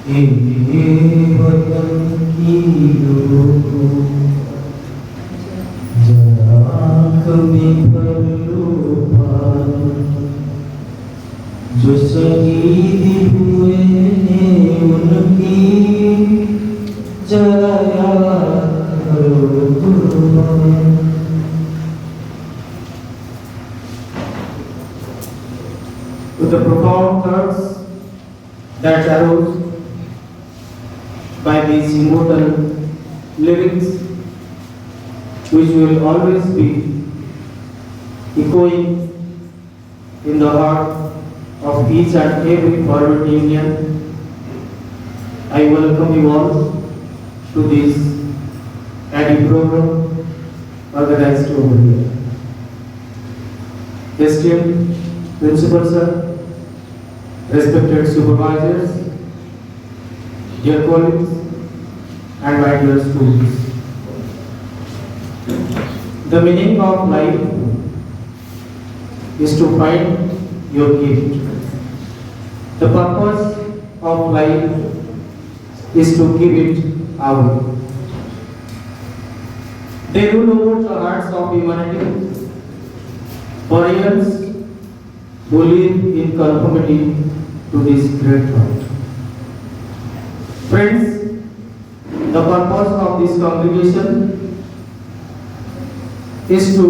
हे वतन की लोगों, जरा आँख में भर लो पानी, जो शहीद हुए हैं उनकी जरा याद करो कुर्बान। With the profound thoughts that arose by these immortal lyrics, which will always be echoing in the heart of each and every forward Indian, I welcome you all to this ADI program organized over here. Esteemed Principal Sir, respected supervisors, dear colleagues, and my dear students. The meaning of life is to find your gift. The purpose of life is to give it away. They rule over the hearts of humanity, warriors who live in conformity to this great thought. Friends, the purpose of this congregation is to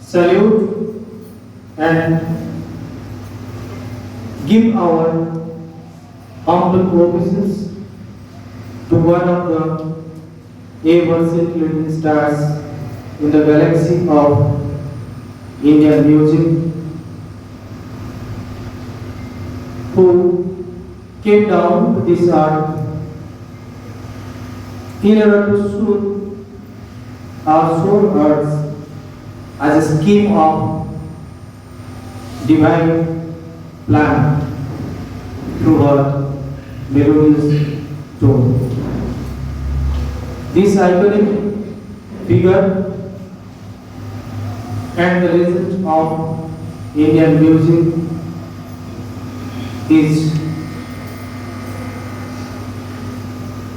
salute and give our humble obeisance to one of the ever-circulating stars in the galaxy of Indian music, who came down to this earth in order to soothe our soul earth as a scheme of divine plan through her melodious tone. This iconic figure and the legend of Indian music is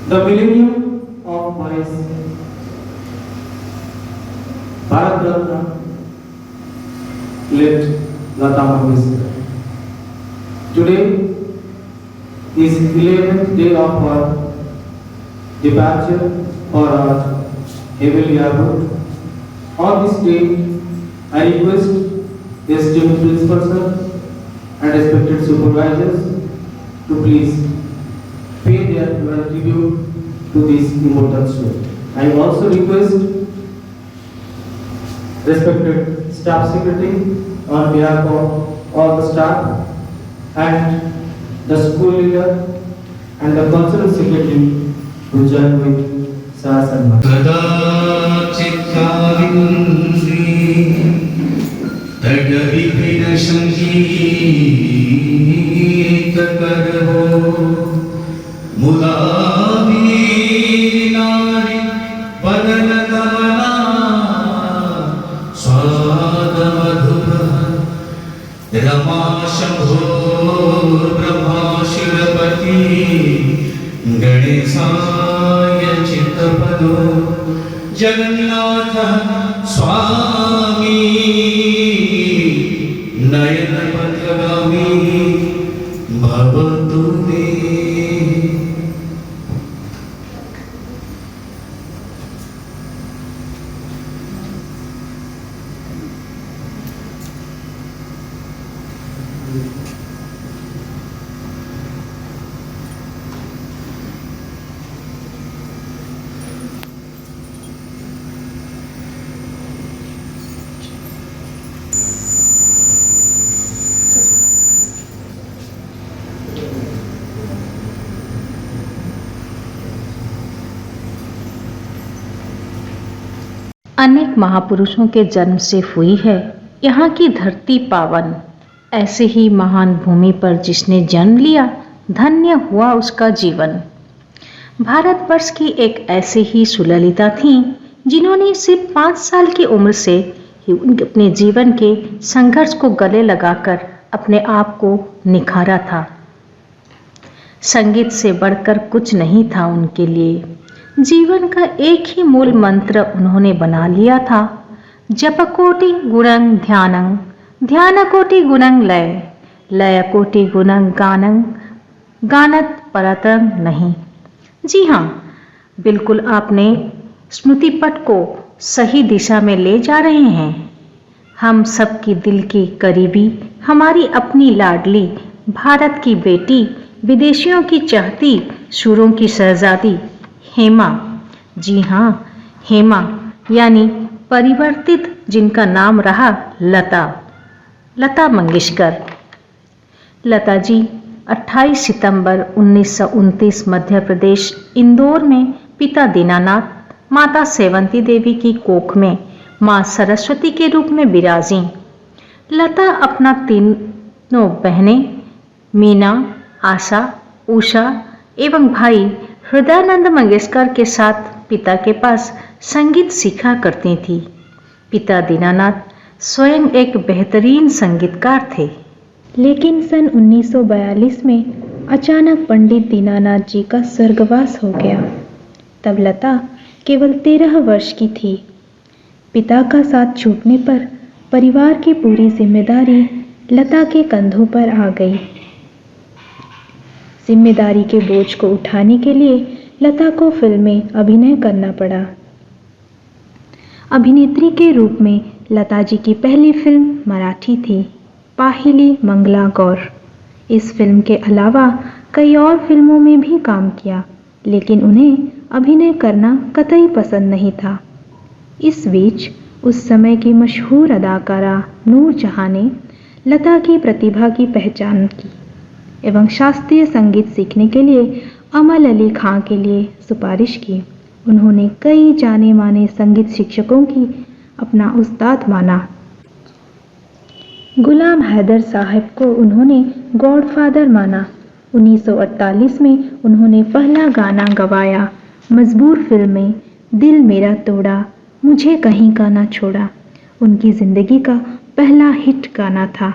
the millennium of voice, Bharat Ratna, late Lata Mangeshkar. Today is 11th day of her departure for our heavenly abode. On this day, I request the esteemed principal sir and respected supervisors to please pay their tribute to this immortal soul. I also request respected staff secretary on behalf of all the staff and the school leader and the cultural secretary to join with Sahas and तड़विपिन संगीत करहो मुलावी नारी बदन गमना स्वाद मधुर रमा शंभो ब्रह्मा शिरपति गणेशाय चित्तपदो जगन्नाथ स्वामी नयन पथगामी भवतु मे। अनेक महापुरुषों के जन्म से हुई है यहाँ की धरती पावन। ऐसे ही महान भूमि पर जिसने जन्म लिया धन्य हुआ उसका जीवन। भारतवर्ष की एक ऐसी ही सुललिता थीं जिन्होंने सिर्फ 5 साल की उम्र से ही अपने जीवन के संघर्ष को गले लगाकर अपने आप को निखारा था। संगीत से बढ़कर कुछ नहीं था उनके लिए। जीवन का एक ही मूल मंत्र उन्होंने बना लिया था, जपकोटि गुणं ध्यानं, ध्यानकोटि गुणं लय, लयकोटि गुणं गानं, गानत परतं नहीं। जी हाँ, बिल्कुल आपने स्मृति पट को सही दिशा में ले जा रहे हैं। हम सबकी दिल की करीबी, हमारी अपनी लाडली, भारत की बेटी, विदेशियों की चाहती, सुरों की शहजादी हेमा। जी हाँ, हेमा यानी परिवर्तित, जिनका नाम रहा लता मंगेशकर। लता जी 28 सितंबर 1929 मध्य प्रदेश इंदौर में पिता दीनानाथ, माता सेवंती देवी की कोख में मां सरस्वती के रूप में विराजी। लता अपना तीनों बहनें मीना, आशा, उषा एवं भाई हृदयानंद मंगेशकर के साथ पिता के पास संगीत सीखा करती थी। पिता दीनानाथ स्वयं एक बेहतरीन संगीतकार थे। लेकिन सन 1942 में अचानक पंडित दीनानाथ जी का स्वर्गवास हो गया। तब लता केवल 13 वर्ष की थी। पिता का साथ छूटने पर परिवार की पूरी जिम्मेदारी लता के कंधों पर आ गई। जिम्मेदारी के बोझ को उठाने के लिए लता को फिल्म में अभिनय करना पड़ा। अभिनेत्री के रूप में लता जी की पहली फिल्म मराठी थी, पाहिली मंगला गौर। इस फिल्म के अलावा कई और फिल्मों में भी काम किया, लेकिन उन्हें अभिनय करना कतई पसंद नहीं था। इस बीच उस समय की मशहूर अदाकारा नूरजहां ने लता की प्रतिभा की पहचान की एवं शास्त्रीय संगीत सीखने के लिए अमल अली खां के लिए सिफारिश की। उन्होंने कई जाने माने संगीत शिक्षकों की अपना उस्ताद माना। गुलाम हैदर साहब को उन्होंने गॉडफादर माना। 1948 में उन्होंने पहला गाना गवाया मजबूर फिल्म में, दिल मेरा तोड़ा, मुझे कहीं का ना छोड़ा। उनकी जिंदगी का पहला हिट गाना था।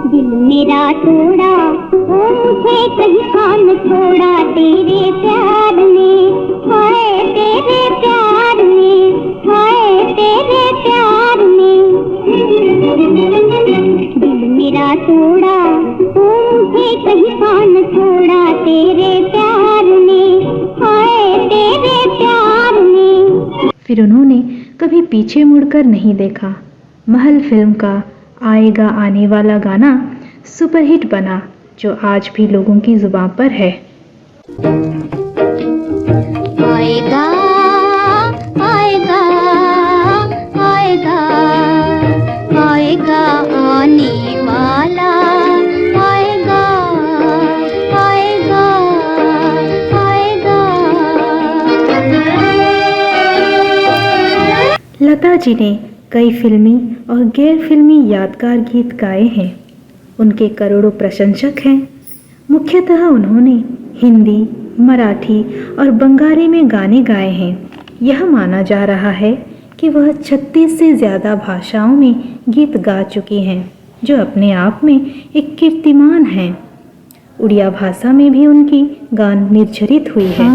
दिल मेरा तोड़ा, ओ मुझे कहीं का न छोड़ा, तेरे प्यार में, हाय तेरे प्यार में, हाय तेरे प्यार में। दिल मेरा तोड़ा, ओ मुझे कहीं का न छोड़ा, तेरे प्यार में, हाय तेरे प्यार में। फिर उन्होंने कभी पीछे मुड़कर नहीं देखा। महल फिल्म का आएगा आने वाला गाना सुपरहिट बना, जो आज भी लोगों की जुबान पर है। आएगा आएगा आएगा आएगा आने वाला, आएगा आएगा आएगा। लता जी ने कई फिल्मी और गैर फिल्मी यादगार गीत गाए हैं। उनके करोड़ों प्रशंसक हैं। मुख्यतः उन्होंने हिंदी, मराठी और बंगाली में गाने गाए हैं। यह माना जा रहा है कि वह 36 से ज़्यादा भाषाओं में गीत गा चुकी हैं, जो अपने आप में एक कीर्तिमान है। उड़िया भाषा में भी उनकी गान निर्झरित हुई है।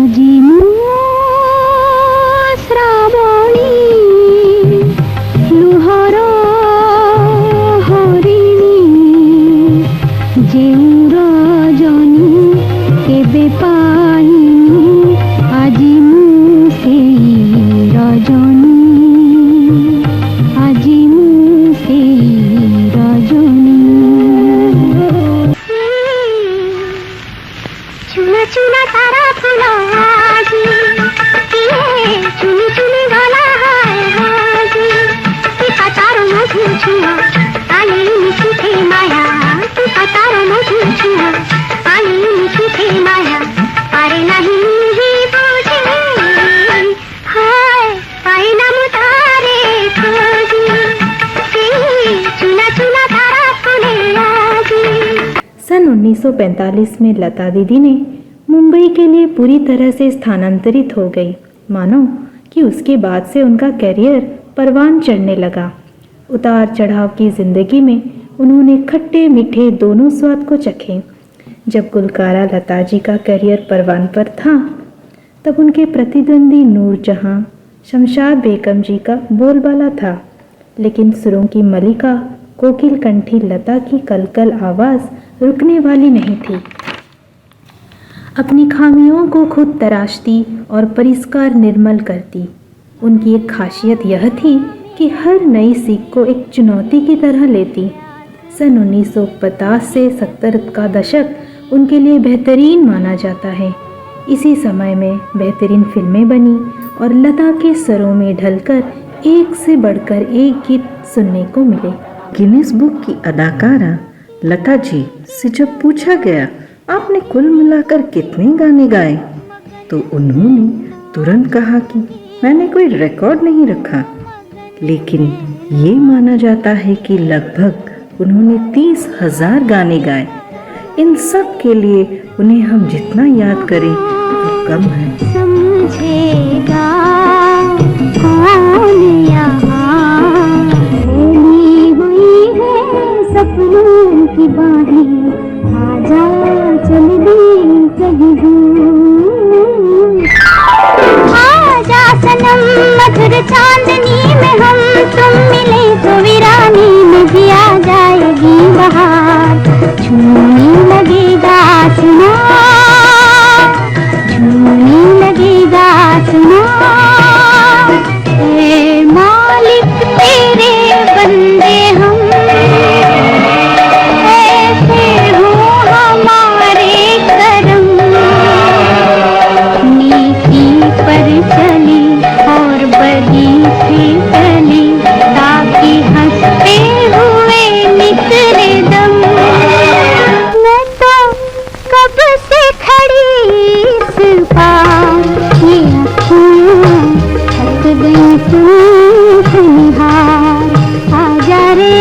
चुना चुना तारा फुला हाजी, चुनी चुनी गला हाय हाजी, तारो मधु छुआ आली मिठी माया, तारो मधु छुआ आली मिठी माया, अरे नहीं ही बुझे हाय पाई ना मुतारे खोजी, चुना चुना तारा फुले आजी। सन 1945 में लता दीदी ने मुंबई के लिए पूरी तरह से स्थानांतरित हो गई। मानो कि उसके बाद से उनका करियर परवान चढ़ने लगा। उतार चढ़ाव की जिंदगी में उन्होंने खट्टे मीठे दोनों स्वाद को चखे। जब गुलकारा लता जी का करियर परवान पर था, तब उनके प्रतिद्वंदी नूरजहां शमशाद बेगम जी का बोलबाला था, लेकिन सुरों की मलिका कोकिल कंठी लता की कलकल आवाज़ रुकने वाली नहीं थी। अपनी खामियों को खुद तराशती और परिष्कार निर्मल करती। उनकी एक खासियत यह थी कि हर नई सीख को एक चुनौती की तरह लेती। सन 1950 से 70 का दशक उनके लिए बेहतरीन माना जाता है। इसी समय में बेहतरीन फिल्में बनी और लता के स्वरों में ढलकर एक से बढ़कर एक गीत सुनने को मिले। गिनीज बुक की अदाकारा लता जी से जब पूछा गया आपने कुल मिलाकर कितने गाने गाए, तो उन्होंने तुरंत कहा कि मैंने कोई रिकॉर्ड नहीं रखा, लेकिन ये माना जाता है कि लगभग उन्होंने 30,000 गाने गाए। इन सब के लिए उन्हें हम जितना याद करें वो कम है। समझेगा कौन यहाँ फैली हुई है सपनों की बाहें, आजा चल दे कहीं दूर, आजा सनम मधुर चांदनी में हम तुम मिले तो वीरानी में जिया जाएगी बहार, छूने लगेगा सुना, छूने लगेगा सुना, ए मालिक तेरे बंदे हम, ऐसे हो हमारे करम, नीति पर चली और बदी से चली, ताकि हंसते हुए निकले दम। मैं तो कब से खड़ी इस पार, ये आँखों थक गई सूख निहार, आजा रे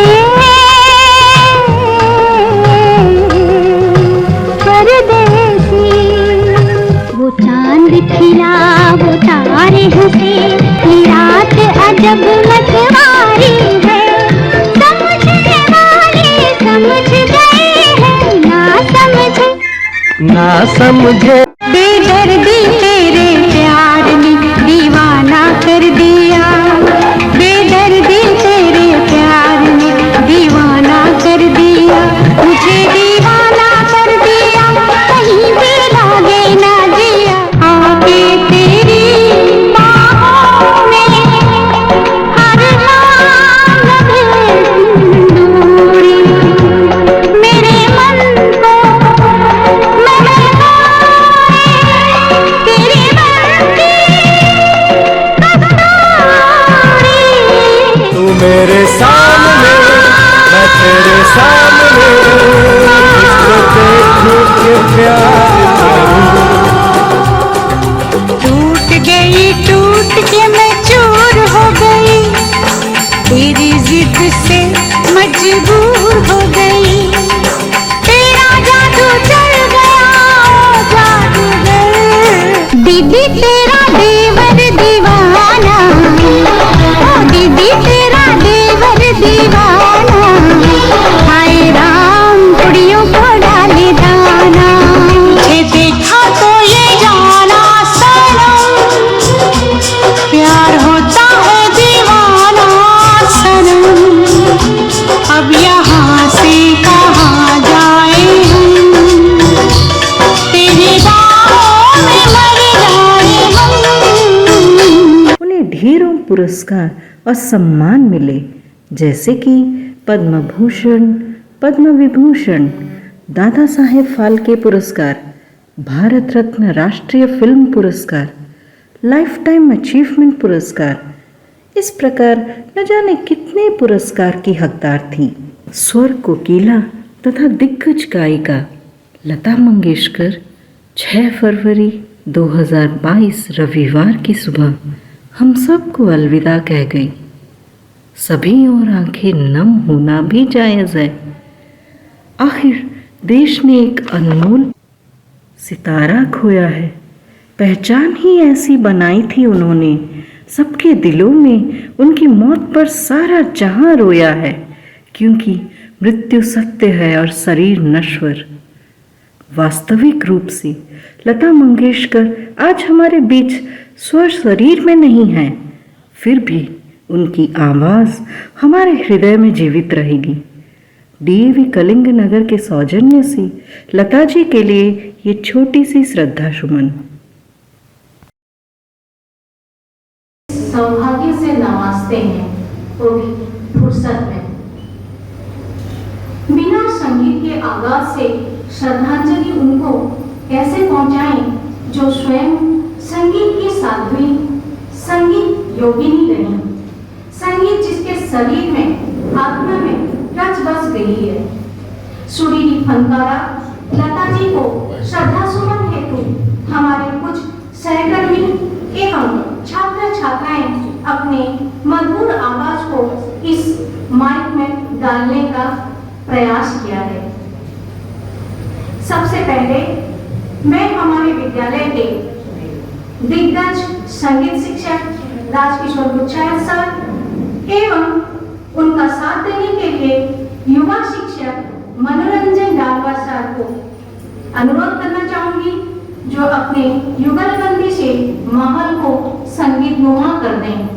परदेसी। वो चांद खिला वो तारे हंसे, ये रात अजब मतवारी है, समझने वाले समझ गए हैं, ना समझे बेदर्दी तेरे प्यार ने दीवाना कर दिया, बेदर्दी तेरे प्यार ने दीवाना कर दिया, मुझे दीवाना कर दिया, कहीं भी लागे ना जिया, आके तेरी बाहों में हर हाल में दूरी, मेरे मन को तेरी बनती कस्तूरी। तू मेरे सामने मैं तेरे सामने, किसको देखूं के प्यार टूट के मैं चूर हो गई, तेरी जिद से मजबूर हो गई, तेरा जादू चल गया ओ जादूगर, दीदी तेरा देवर दीवाना, ओ दीदी तेरा देवर दीवाना, हाय राम कुड़ियों को डाले दाना, ये देखा तो ये जाना सनम, प्यार होता है दीवाना सनम, अब यहाँ से कहाँ जाए हम, तेरी बाहों में मर जाए हम। उन्हें ढेरों पुरस्कार और सम्मान मिले, जैसे कि पद्म भूषण, पद्म विभूषण, दादा साहेब फाल्के पुरस्कार, भारत रत्न राष्ट्रीय फिल्म पुरस्कार, लाइफ टाइम अचीवमेंट पुरस्कार। इस प्रकार न जाने कितने पुरस्कार की हकदार थी। स्वर कोकिला तथा दिग्गज गायिका लता मंगेशकर 6 फरवरी 2022 रविवार की सुबह हम सबको अलविदा कह गई। सभी और आंखें नम होना भी जायज़ है। आखिर देश ने एक अनमोल सितारा खोया है। पहचान ही ऐसी बनाई थी उन्होंने, सबके दिलों में उनकी मौत पर सारा जहां रोया है, क्योंकि मृत्यु सत्य है और शरीर नश्वर। वास्तविक रूप से लता मंगेशकर आज हमारे बीच स्व शरीर में नहीं है, फिर भी उनकी आवाज़ हमारे हृदय में जीवित रहेगी। डीएवी कलिंग नगर के सौजन्य से लता जी के लिए ये छोटी सी श्रद्धा सुमन। सौभाग्य से नवाजते हैं, वो भी फुर्सत में। बिना संगीत के आगाज से श्रद्धांजलि उनको कैसे पहुंचाएं जो स्वयं संगीत की साध्वी, संगीत योगिनी रही, संगीत जिसके शरीर में, आत्मा में रच बस गई है। सुरीली फनकारा लता जी को श्रद्धा सुमन हेतु हमारे कुछ सहकर्मी एवं छात्र छात्राएं अपने मधुर आवाज को इस माइक में डालने का प्रयास किया है। सबसे पहले मैं हमारे विद्यालय के दिग्गज संगीत शिक्षक राजकिशोर गुच्छायत सर एवं उनका साथ देने के लिए युवा शिक्षक मनोरंजन डालवा सर को अनुरोध करना चाहूंगी, जो अपने युगलबंदी से माहौल को संगीतनुमा कर दें।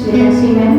श्रेयसी मैम।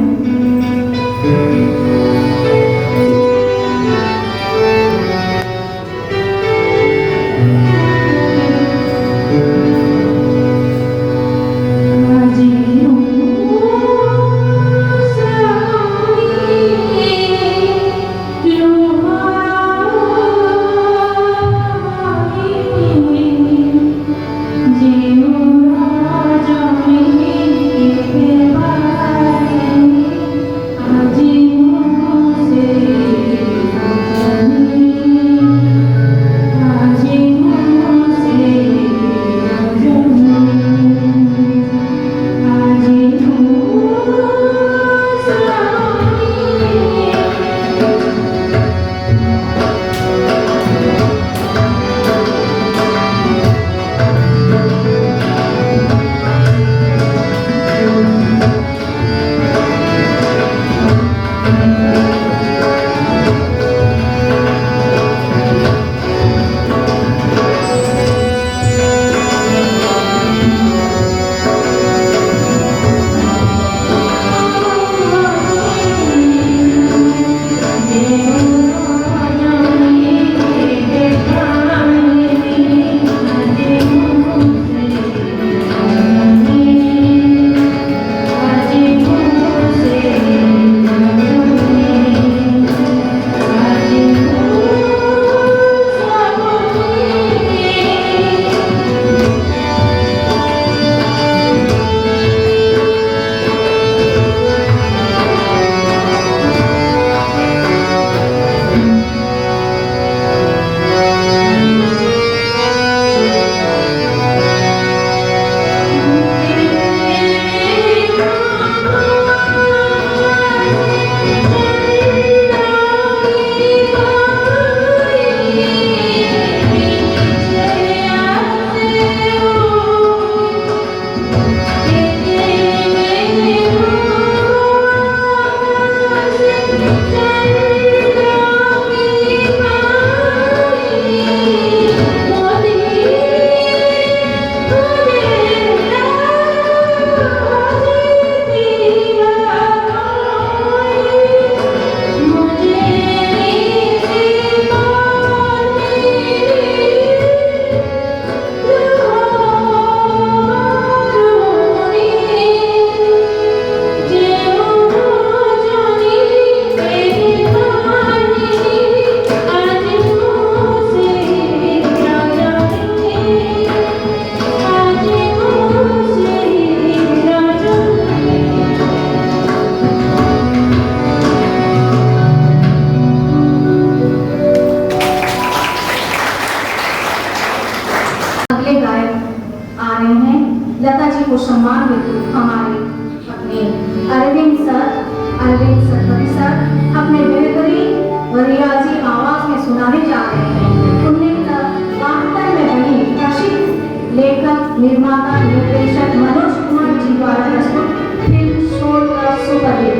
निर्माता निर्देशक मनोज कुमार जी द्वारा प्रस्तुत फिल्म शोर का सुपरहिट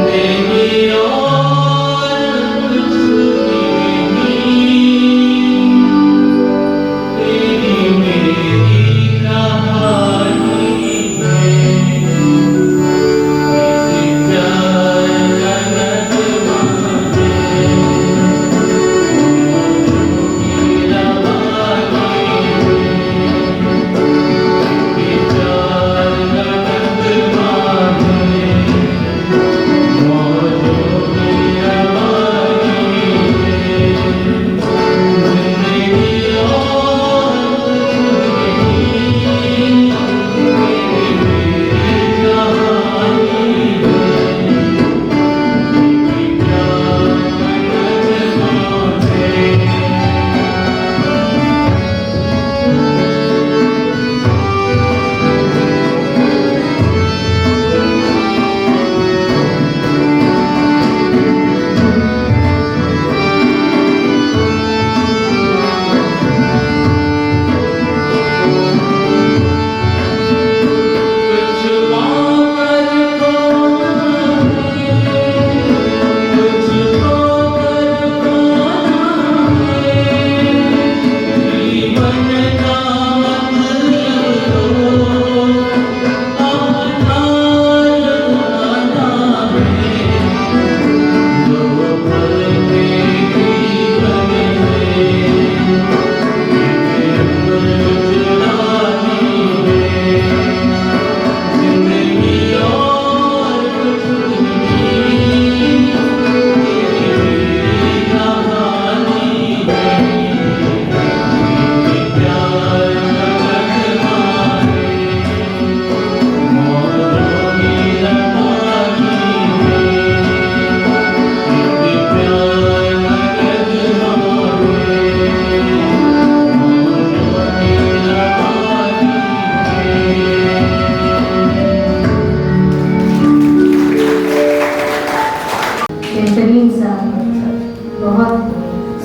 जिंदगी और कुछ भी नहीं।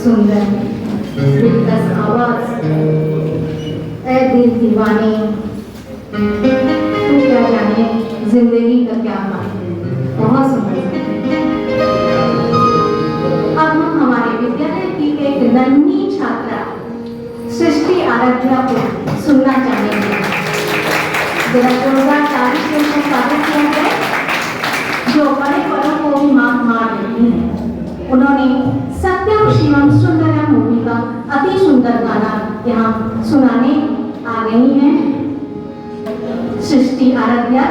सुंदर दिलकश आवाज, ऐ दिल दीवाने तू क्या जाने जिंदगी का क्या हाल है। बहुत सुंदर। अब हम हमारे विद्यालय की एक नन्ही छात्रा सृष्टि आराध्या को सुनना चाहेंगे। जरा जोरदार तारीफ से उनको स्वागत किया जाए, जो बड़े बड़ों को भी मार देती हैं। उन्होंने सत्यम शिवम सुंदरम मूवी का अति सुंदर गाना यहाँ सुनाने आ गई हैं सृष्टि आराध्या।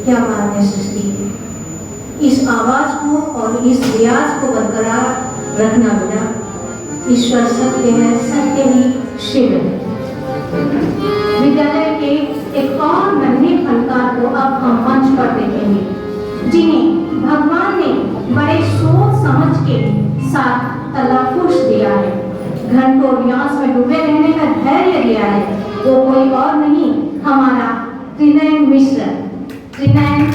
क्या बात है सृष्टि, इस आवाज को और इस रियाज को बरकरार रखना बेटा। ईश्वर सत्य है, सत्य ही शिव है। विद्यालय के एक और नन्हे फनकार को अब हम मंच पर देखेंगे, जिन्हें भगवान ने बड़े सोच समझ के साथ तलफ़ुज़ दिया है, घंटों रियाज में डूबे रहने का धैर्य दिया है। वो कोई और नहीं, हमारा त्रिनयन मिश्र। त्रिनयन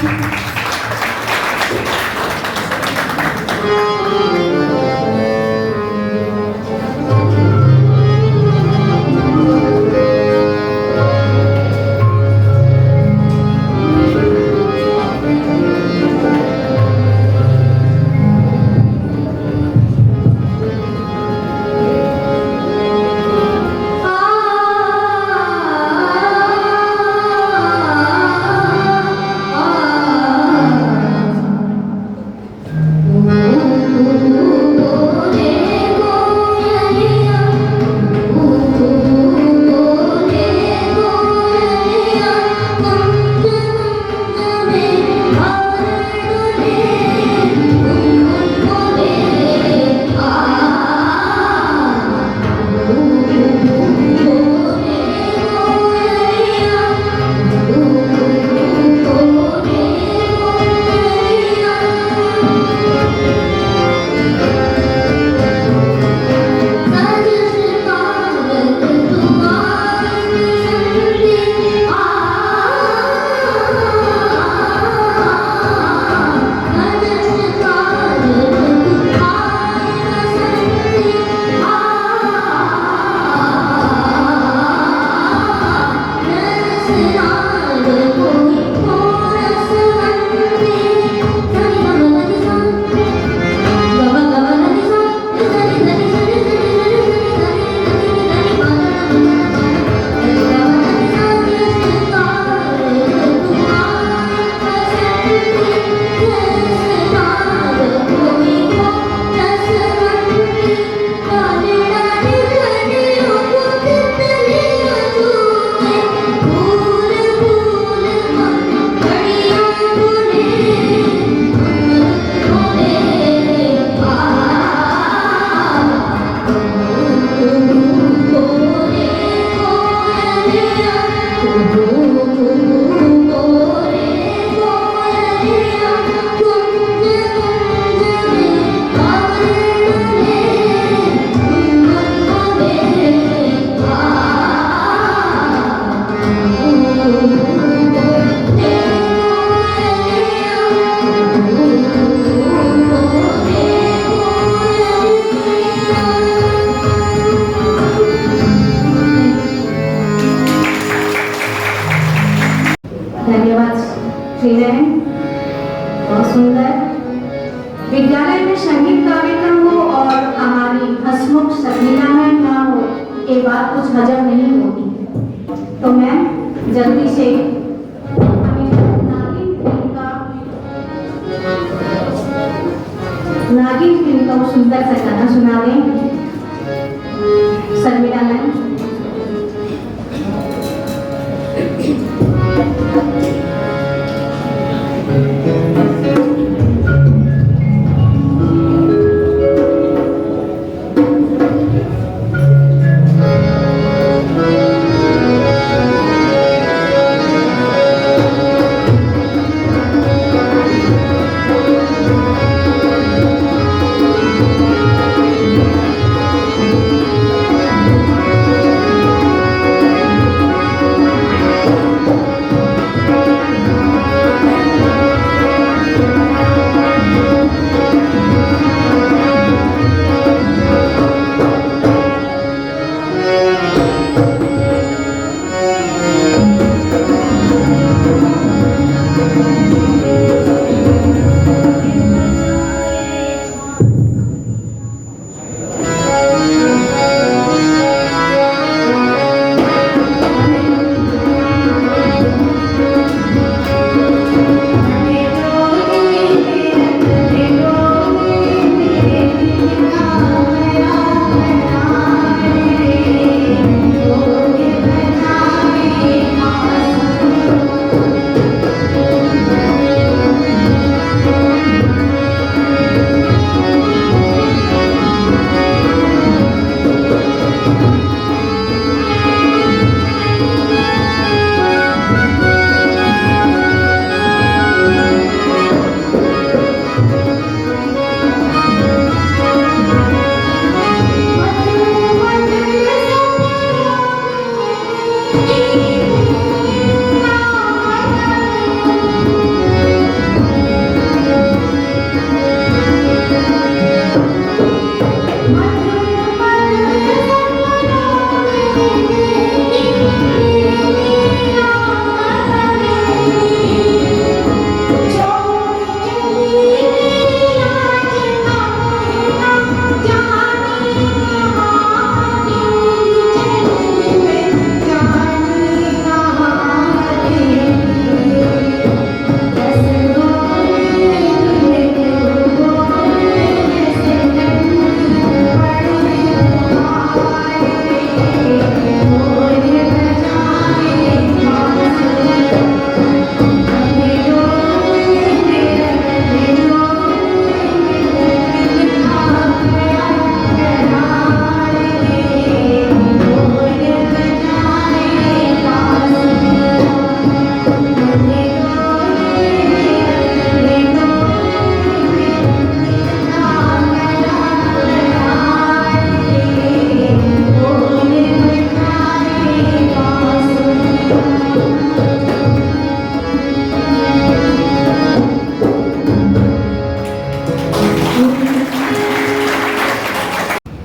धन्यवाद श्रीनयन, बहुत सुंदर। विद्यालय में संगीत कार्यक्रम हो और हमारी हंसमुख शर्मिला मैम ना हो, ये बात कुछ हजम नहीं होती। तो मैम जल्दी से हमें नागिन फिल्म का वो सुंदर सा गाना सुना दें शर्मिला मैम।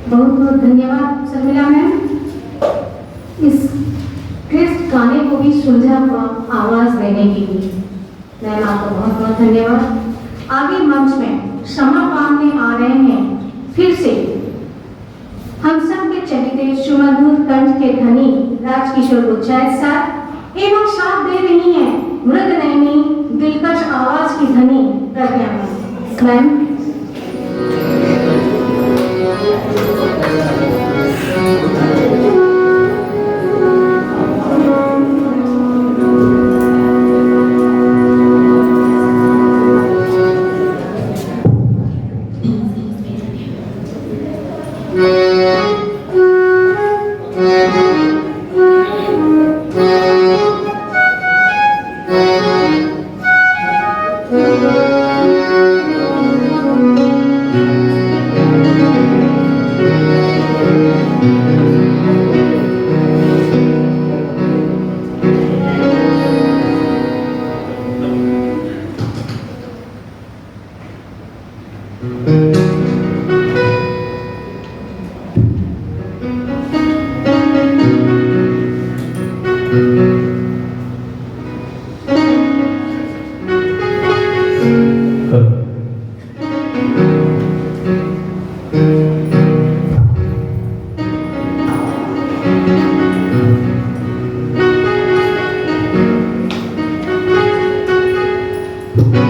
बहुत बहुत धन्यवाद शर्मिला मैम, इस क्रिस्ट गाने को भी सुलझा हुआ आवाज देने के लिए। मैम आपको बहुत बहुत धन्यवाद। आगे मंच में क्षमा मांगने आ रहे हैं फिर से हम सब के चलिते सुमधुर कंठ के धनी राजकिशोर गुच्छायत साहब एवं साथ दे रही हैं मृद नयनी दिलकश आवाज की धनी प्रज्ञा मैम। दिल में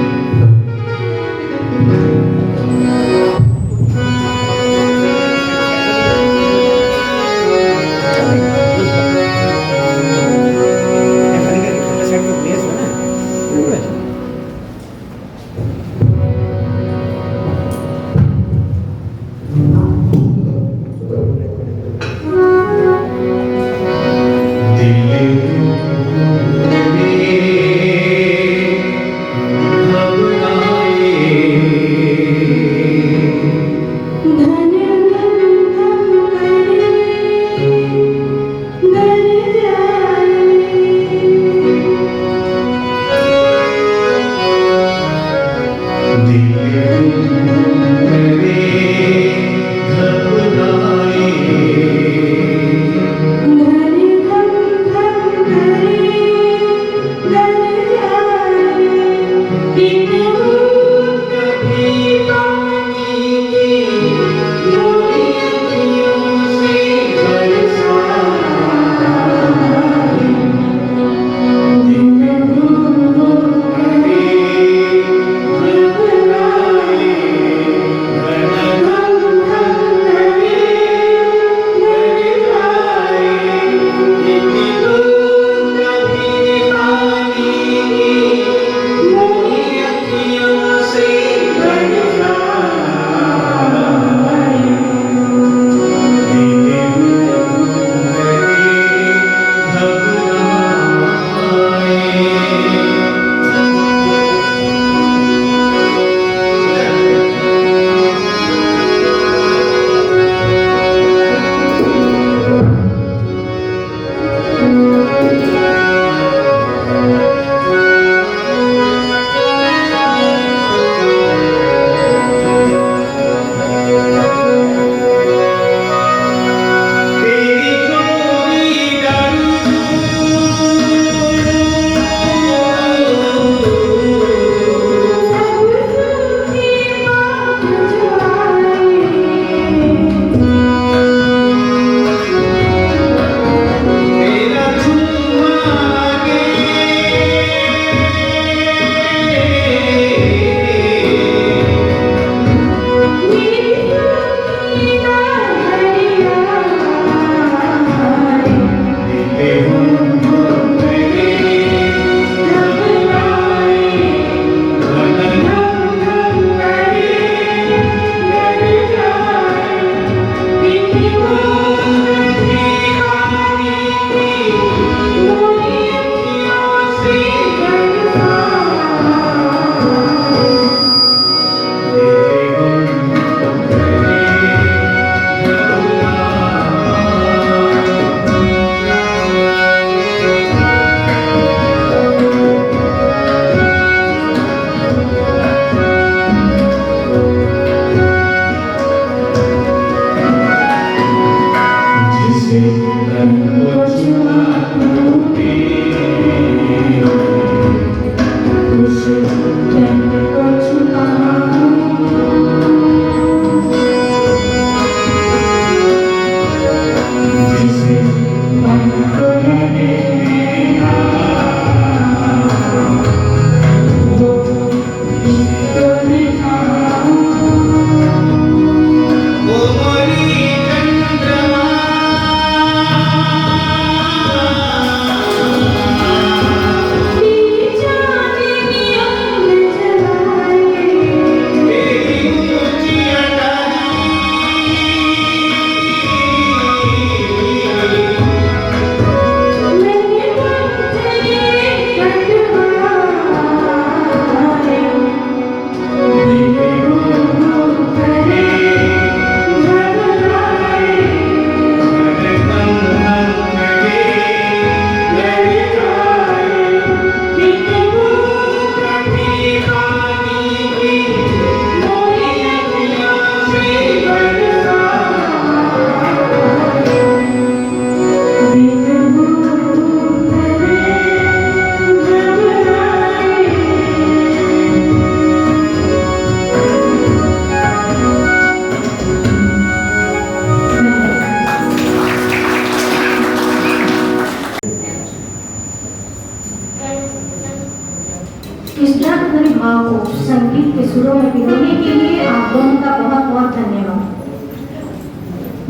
इस दर्द भरे भाव को संगीत के सुरों में पिरोने के लिए आप दोनों का बहुत बहुत धन्यवाद।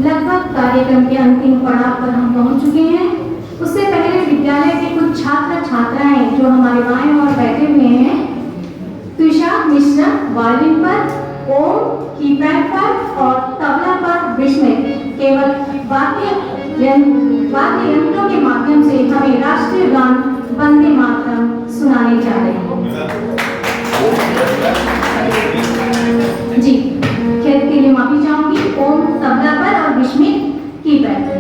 लगभग कार्यक्रम के अंतिम पड़ाव पर हम पहुंच चुके हैं। उससे पहले विद्यालय के कुछ छात्र छात्राएं जो हमारे बाएं ओर बैठे हुए हैं, तुषा मिश्रा वायलिन पर, ओम कीपैड पर और तबला पर विस्मय केवल वाद्य यंत्रों के माध्यम से हमें राष्ट्रीय गान वंदे मातरम सुनाने जा रहे हैं। जी, खेत के लिए माफी चाहूंगी। ओम तबला पर और विस्मय कीपैड पर।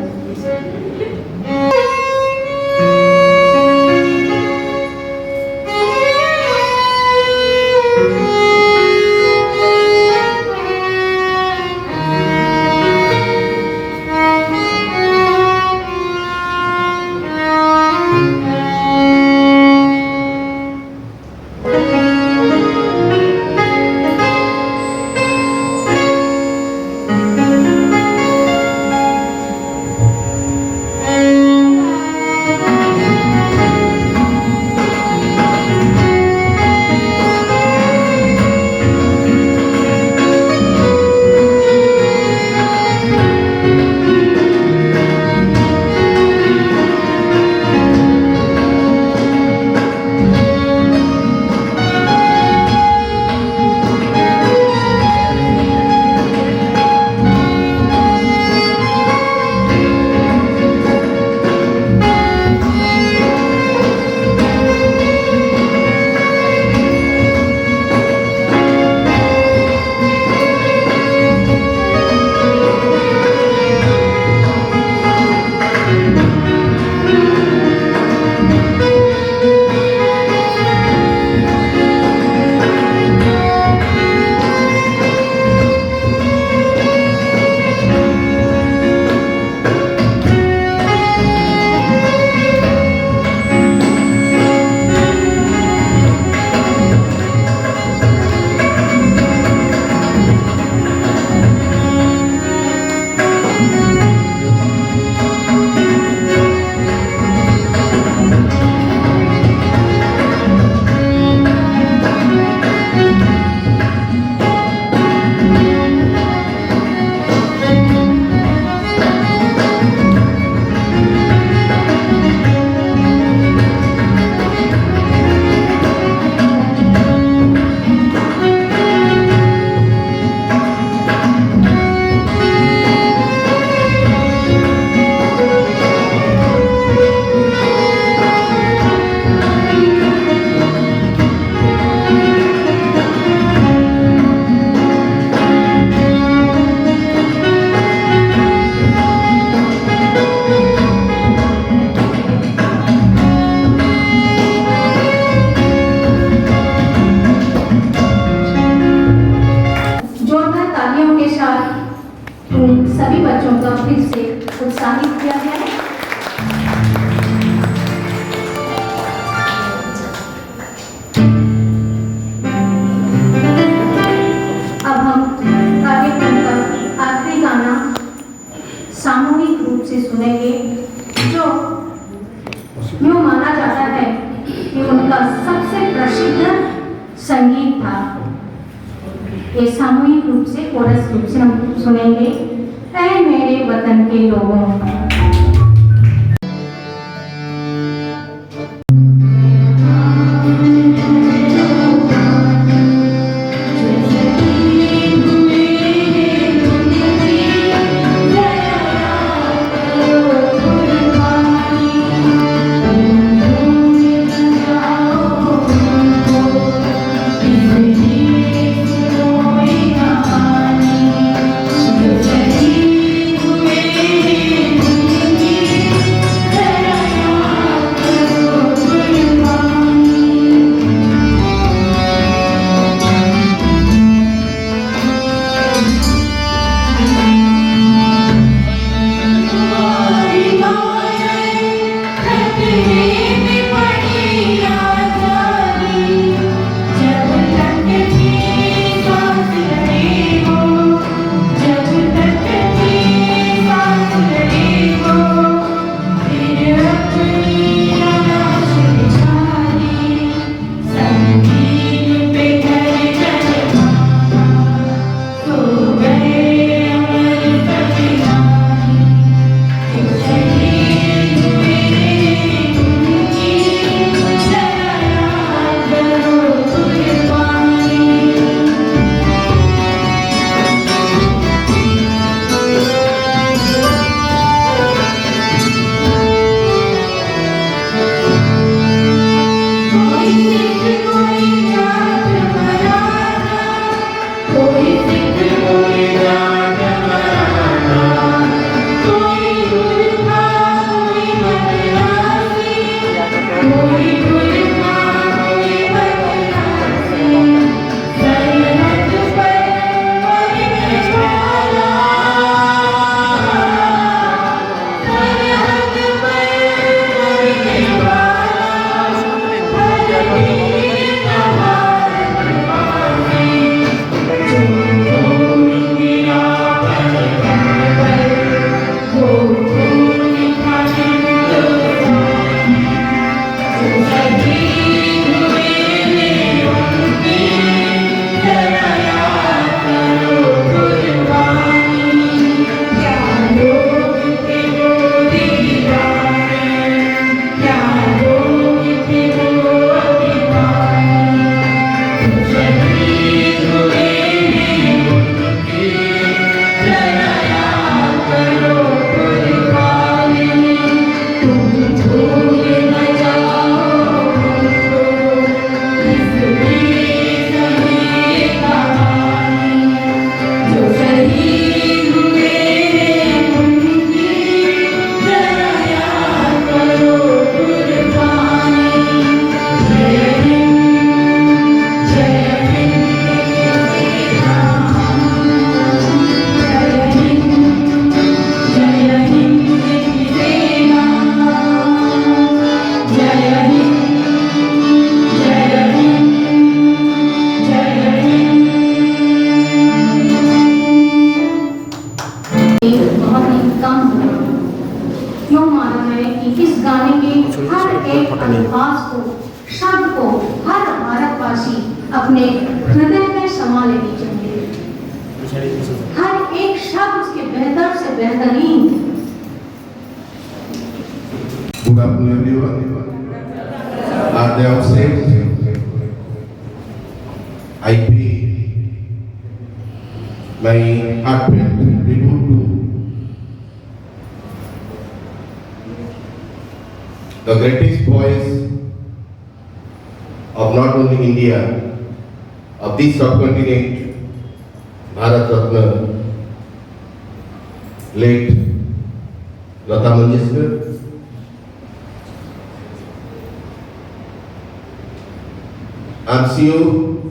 सभी बच्चों का फिर से उत्साहित किया जाए। अब हम कार्यक्रम का आखिरी गाना सामूहिक रूप से सुनेंगे, जो यूँ माना जाता है कि उनका सबसे प्रसिद्ध संगीत था। ये सामूहिक रूप से कोरस रूप से हम सुनेंगे, ऐ मेरे वतन के लोगों। Thank you. क्यों माना है कि इस गाने के हर एक अल्फाज को, शब्द को हर भारतवासी अपने हृदय में समा लेनी चाहिए। हर एक शब्द के बेहतर से बेहतरीन। Good afternoon, everyone. At the outset, I pay my heartfelt tribute to the greatest voice of not only India, of this subcontinent, Bharat Ratna, late Lata Mangeshkar. I'm sure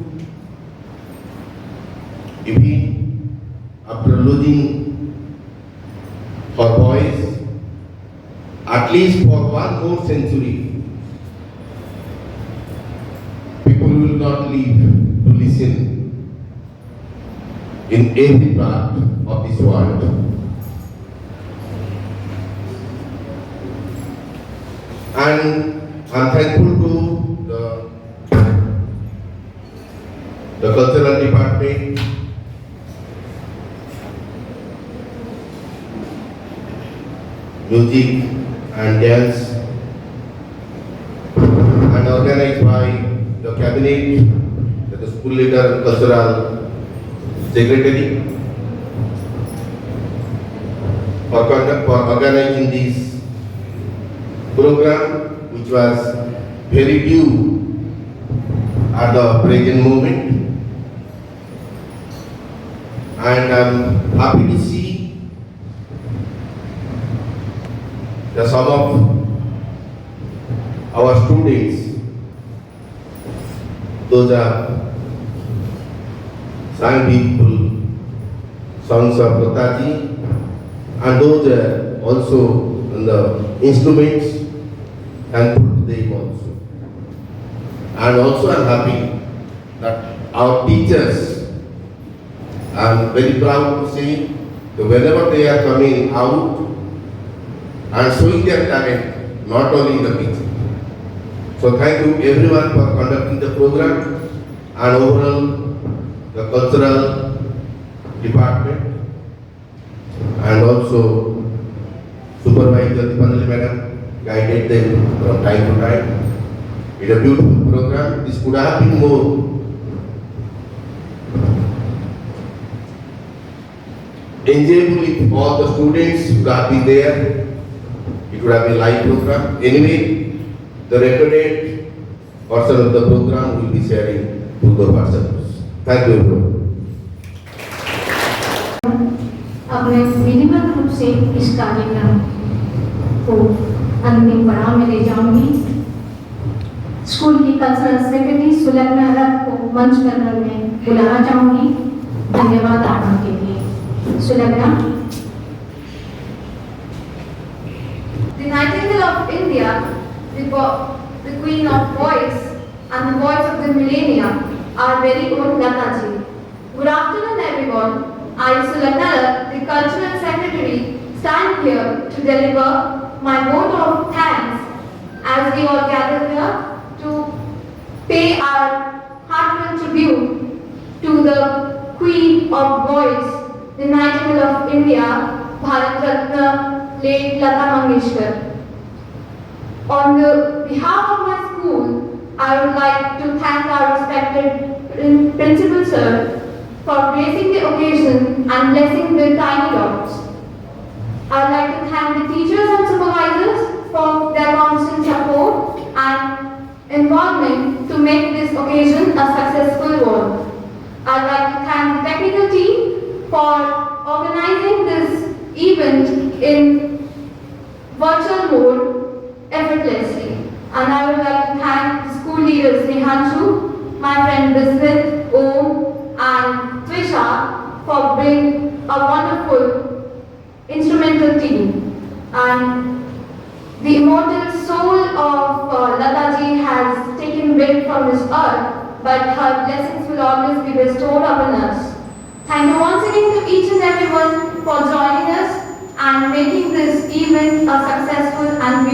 even after losing her voice, at least for one more century, people will not leave to listen in every part of this world. And I'm thankful to the cultural department, music and dance, and organized by the cabinet, the school leader and cultural secretary for organizing this program, which was very due at the present moment. And I'm happy to see that some of our students, those are sang beautiful songs of Lataji, and those are also on the instruments, and put them also. And also I'm happy that our teachers, I'm very proud to see that whenever they are coming out and showing their talent, not only in the picture. So thank you everyone for conducting the program, and overall the cultural department, and also Supervisor Dipanjali Madam guided them from time to time. It's a beautiful program. This could have been more enjoyable if all the students would have been there. It would have been live program. Anyway, the recorded portion of the program we will be sharing to the participants. Thank you everyone. अब मैं विधिवत रूप से इस कार्यक्रम को अंतिम पड़ाव में ले जाऊंगी। स्कूल की कल्चरल सेक्रेटरी सुलग्ना रथ को मंच पर मैं बुलाना चाहूंगी। धन्यवाद आगमन के लिए। Sulagna. The Nightingale of India, the Queen of Voice and the voice of the millennia, our very own Lataji. Good afternoon everyone. I, Sulatna, the Cultural Secretary, stand here to deliver my vote of thanks as we all gather here to pay our heartfelt tribute to the Queen of Voice, the Nightingale of India, Bharat Ratna, late Lata Mangeshkar. On the behalf of my school, I would like to thank our respected Principal Sir for gracing the occasion and blessing the tiny dots. I would like to thank the teachers and supervisors for their constant support and involvement to make this occasion a successful one. I would like to thank the technical team for organizing this event in virtual mode effortlessly. And I would like to thank the school leaders Nehanshu, my friend Bismit, Om, and Trisha for being a wonderful instrumental team. And the immortal soul of Lataji has taken weight from this earth, but her blessings will always be bestowed upon us. Thank you once again to each and everyone for joining us and making this event a successful and beautiful